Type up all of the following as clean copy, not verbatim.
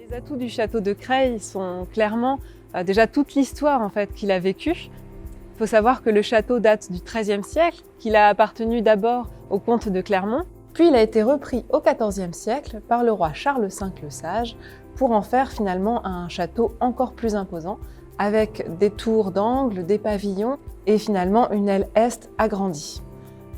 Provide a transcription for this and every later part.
Les atouts du château de Creil sont clairement déjà toute l'histoire en fait, qu'il a vécue. Il faut savoir que le château date du XIIIe siècle, qu'il a appartenu d'abord au comte de Clermont, puis il a été repris au XIVe siècle par le roi Charles V le Sage pour en faire finalement un château encore plus imposant, avec des tours d'angle, des pavillons et finalement une aile est agrandie.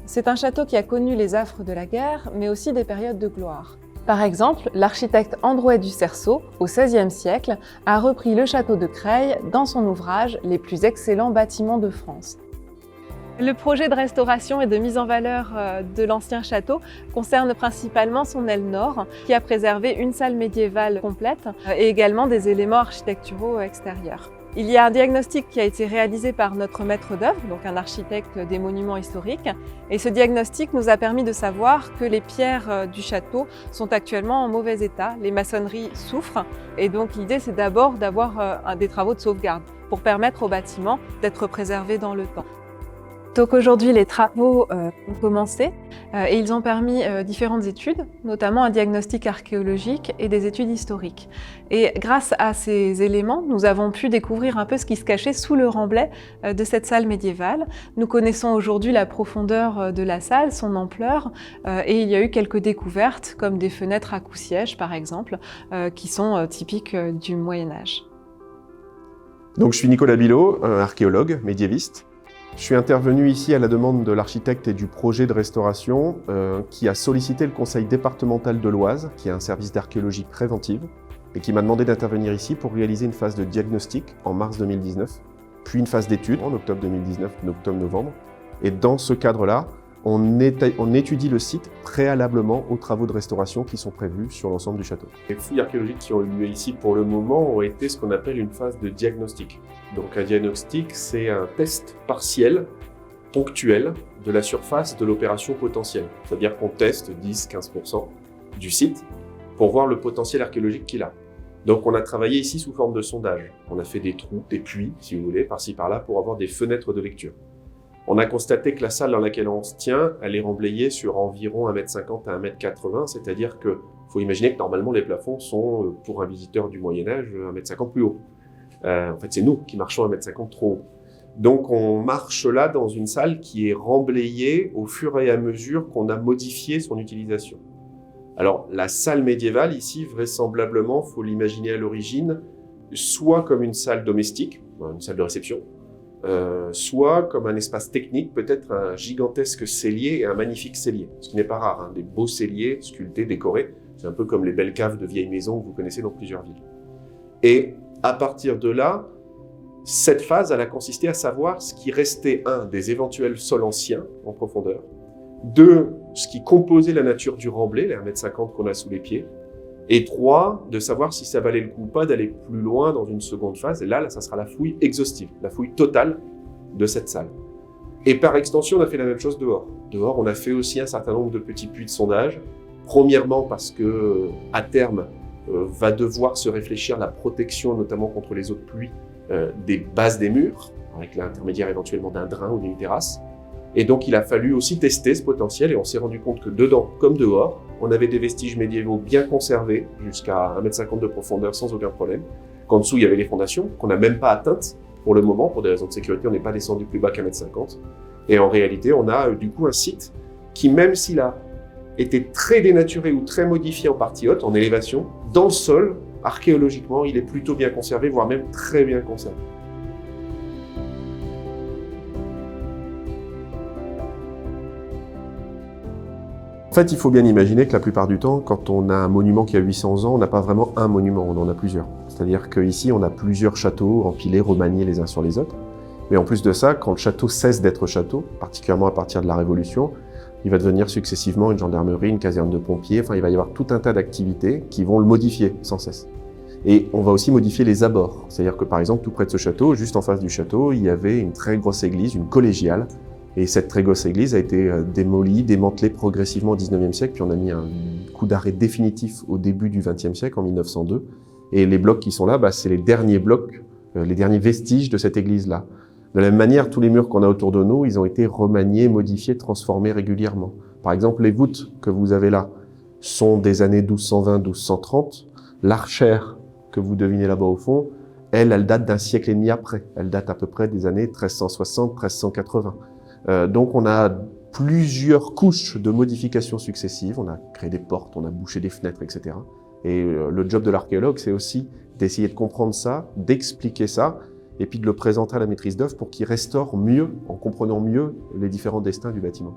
C'est un château qui a connu les affres de la guerre, mais aussi des périodes de gloire. Par exemple, l'architecte Androuet du Cerceau, au XVIe siècle, a repris le château de Creil dans son ouvrage « Les plus excellents bâtiments de France ». Le projet de restauration et de mise en valeur de l'ancien château concerne principalement son aile nord, qui a préservé une salle médiévale complète et également des éléments architecturaux extérieurs. Il y a un diagnostic qui a été réalisé par notre maître d'œuvre, donc un architecte des monuments historiques, et ce diagnostic nous a permis de savoir que les pierres du château sont actuellement en mauvais état, les maçonneries souffrent, et donc l'idée c'est d'abord d'avoir des travaux de sauvegarde pour permettre au bâtiment d'être préservé dans le temps. Donc aujourd'hui, les travaux ont commencé et ils ont permis différentes études, notamment un diagnostic archéologique et des études historiques. Et grâce à ces éléments, nous avons pu découvrir un peu ce qui se cachait sous le remblai de cette salle médiévale. Nous connaissons aujourd'hui la profondeur de la salle, son ampleur, et il y a eu quelques découvertes, comme des fenêtres à coups-sièges par exemple, qui sont typiques du Moyen-Âge. Donc je suis Nicolas Bilot, archéologue, médiéviste. Je suis intervenu ici à la demande de l'architecte et du projet de restauration qui a sollicité le conseil départemental de l'Oise, qui a un service d'archéologie préventive, et qui m'a demandé d'intervenir ici pour réaliser une phase de diagnostic en mars 2019, puis une phase d'étude en octobre 2019, en octobre-novembre. Et dans ce cadre-là, on étudie le site préalablement aux travaux de restauration qui sont prévus sur l'ensemble du château. Les fouilles archéologiques qui ont eu lieu ici pour le moment ont été ce qu'on appelle une phase de diagnostic. Donc un diagnostic, c'est un test partiel, ponctuel, de la surface de l'opération potentielle. C'est-à-dire qu'on teste 10-15% du site pour voir le potentiel archéologique qu'il a. Donc on a travaillé ici sous forme de sondage. On a fait des trous, des puits, si vous voulez, par-ci par-là, pour avoir des fenêtres de lecture. On a constaté que la salle dans laquelle on se tient, elle est remblayée sur environ 1,50 m à 1,80 m, c'est-à-dire que faut imaginer que normalement les plafonds sont, pour un visiteur du Moyen-Âge, 1,50 m plus haut. En fait, c'est nous qui marchons 1,50 m trop haut. Donc on marche là dans une salle qui est remblayée au fur et à mesure qu'on a modifié son utilisation. Alors la salle médiévale ici, vraisemblablement, faut l'imaginer à l'origine, soit comme une salle domestique, une salle de réception, soit comme un espace technique, peut-être un gigantesque cellier et un magnifique cellier, ce qui n'est pas rare, hein, des beaux celliers sculptés, décorés, c'est un peu comme les belles caves de vieilles maisons que vous connaissez dans plusieurs villes. Et à partir de là, cette phase, elle a consisté à savoir ce qui restait, des éventuels sols anciens en profondeur, 2, ce qui composait la nature du remblai, les 1,50 m qu'on a sous les pieds, et 3, de savoir si ça valait le coup ou pas d'aller plus loin dans une seconde phase. Et là, ça sera la fouille exhaustive, la fouille totale de cette salle. Et par extension, on a fait la même chose dehors. Dehors, on a fait aussi un certain nombre de petits puits de sondage. Premièrement, parce que à terme, va devoir se réfléchir la protection, notamment contre les eaux de pluie, des bases des murs, avec l'intermédiaire éventuellement d'un drain ou d'une terrasse. Et donc, il a fallu aussi tester ce potentiel et on s'est rendu compte que dedans, comme dehors, on avait des vestiges médiévaux bien conservés, jusqu'à 1,50 m de profondeur sans aucun problème. Qu'en dessous, il y avait les fondations, qu'on n'a même pas atteintes pour le moment. Pour des raisons de sécurité, on n'est pas descendu plus bas qu'1,50 m. Et en réalité, on a du coup un site qui, même s'il a été très dénaturé ou très modifié en partie haute, en élévation, dans le sol, archéologiquement, il est plutôt bien conservé, voire même très bien conservé. En fait, il faut bien imaginer que la plupart du temps, quand on a un monument qui a 800 ans, on n'a pas vraiment un monument, on en a plusieurs. C'est-à-dire qu'ici, on a plusieurs châteaux empilés, remaniés les uns sur les autres. Mais en plus de ça, quand le château cesse d'être château, particulièrement à partir de la Révolution, il va devenir successivement une gendarmerie, une caserne de pompiers, enfin il va y avoir tout un tas d'activités qui vont le modifier sans cesse. Et on va aussi modifier les abords. C'est-à-dire que par exemple, tout près de ce château, juste en face du château, il y avait une très grosse église, une collégiale. Et cette très grosse église a été démolie, démantelée progressivement au XIXe siècle, puis on a mis un coup d'arrêt définitif au début du XXe siècle, en 1902. Et les blocs qui sont là, c'est les derniers blocs, les derniers vestiges de cette église-là. De la même manière, tous les murs qu'on a autour de nous, ils ont été remaniés, modifiés, transformés régulièrement. Par exemple, les voûtes que vous avez là sont des années 1220-1230. L'archère que vous devinez là-bas au fond, elle date d'un siècle et demi après. Elle date à peu près des années 1360-1380. Donc on a plusieurs couches de modifications successives. On a créé des portes, on a bouché des fenêtres, etc. Et le job de l'archéologue, c'est aussi d'essayer de comprendre ça, d'expliquer ça, et puis de le présenter à la maîtrise d'œuvre pour qu'il restaure mieux, en comprenant mieux les différents destins du bâtiment.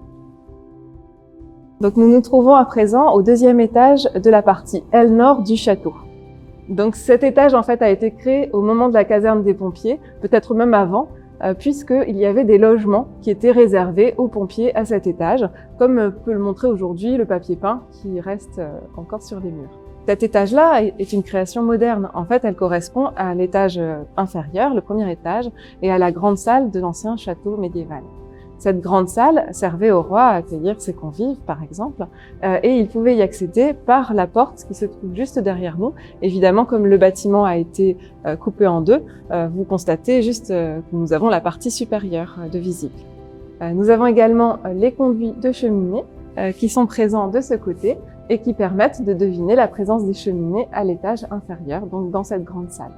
Donc nous nous trouvons à présent au deuxième étage de la partie aile nord du château. Donc cet étage en fait a été créé au moment de la caserne des pompiers, peut-être même avant, puisqu'il y avait des logements qui étaient réservés aux pompiers à cet étage, comme peut le montrer aujourd'hui le papier peint qui reste encore sur les murs. Cet étage-là est une création moderne. En fait, elle correspond à l'étage inférieur, le premier étage, et à la grande salle de l'ancien château médiéval. Cette grande salle servait au roi à accueillir ses convives, par exemple, et il pouvait y accéder par la porte qui se trouve juste derrière nous. Évidemment, comme le bâtiment a été coupé en deux, vous constatez juste que nous avons la partie supérieure de visible. Nous avons également les conduits de cheminée qui sont présents de ce côté et qui permettent de deviner la présence des cheminées à l'étage inférieur, donc dans cette grande salle.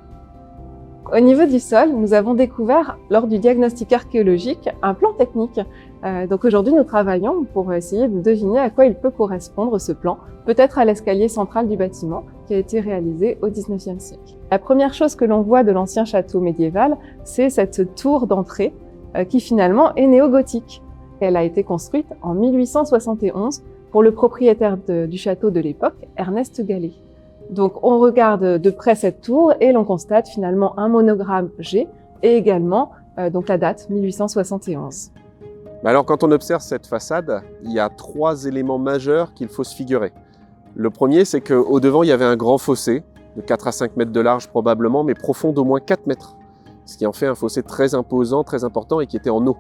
Au niveau du sol, nous avons découvert, lors du diagnostic archéologique, un plan technique. Donc aujourd'hui, nous travaillons pour essayer de deviner à quoi il peut correspondre ce plan, peut-être à l'escalier central du bâtiment qui a été réalisé au XIXe siècle. La première chose que l'on voit de l'ancien château médiéval, c'est cette tour d'entrée qui finalement est néo-gothique. Elle a été construite en 1871 pour le propriétaire du château de l'époque, Ernest Gallet. Donc on regarde de près cette tour et l'on constate finalement un monogramme G et également donc la date 1871. Alors quand on observe cette façade, il y a 3 éléments majeurs qu'il faut se figurer. Le premier, c'est qu'au devant, il y avait un grand fossé de 4 à 5 mètres de large probablement, mais profond d'au moins 4 mètres. Ce qui en fait un fossé très imposant, très important et qui était en eau.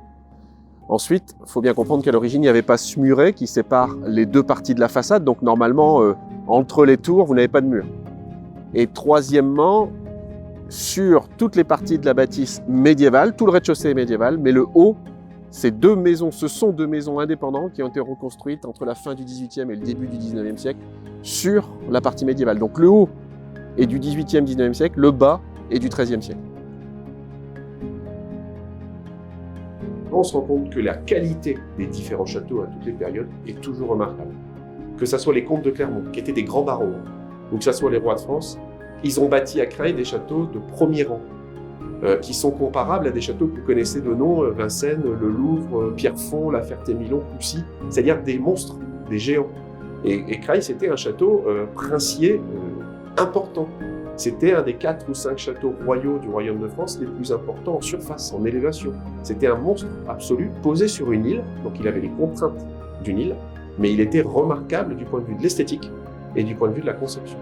Ensuite, il faut bien comprendre qu'à l'origine, il n'y avait pas ce muret qui sépare les deux parties de la façade. Donc normalement, entre les tours, vous n'avez pas de mur. Et troisièmement, sur toutes les parties de la bâtisse médiévale, tout le rez-de-chaussée est médiéval, mais le haut, ce sont deux maisons indépendantes qui ont été reconstruites entre la fin du XVIIIe et le début du XIXe siècle sur la partie médiévale. Donc le haut est du XVIIIe, XIXe siècle, le bas est du XIIIe siècle. On se rend compte que la qualité des différents châteaux à toutes les périodes est toujours remarquable. Que ce soit les comtes de Clermont, qui étaient des grands barons, ou que ce soit les rois de France, ils ont bâti à Creil des châteaux de premier rang, qui sont comparables à des châteaux que vous connaissez de nom, Vincennes, le Louvre, Pierrefonds, La Ferté-Milon, Coucy, c'est-à-dire des monstres, des géants. Et Creil, c'était un château princier important. C'était un des 4 ou 5 châteaux royaux du royaume de France les plus importants en surface, en élévation. C'était un monstre absolu, posé sur une île, donc il avait les contraintes d'une île, mais il était remarquable du point de vue de l'esthétique et du point de vue de la conception.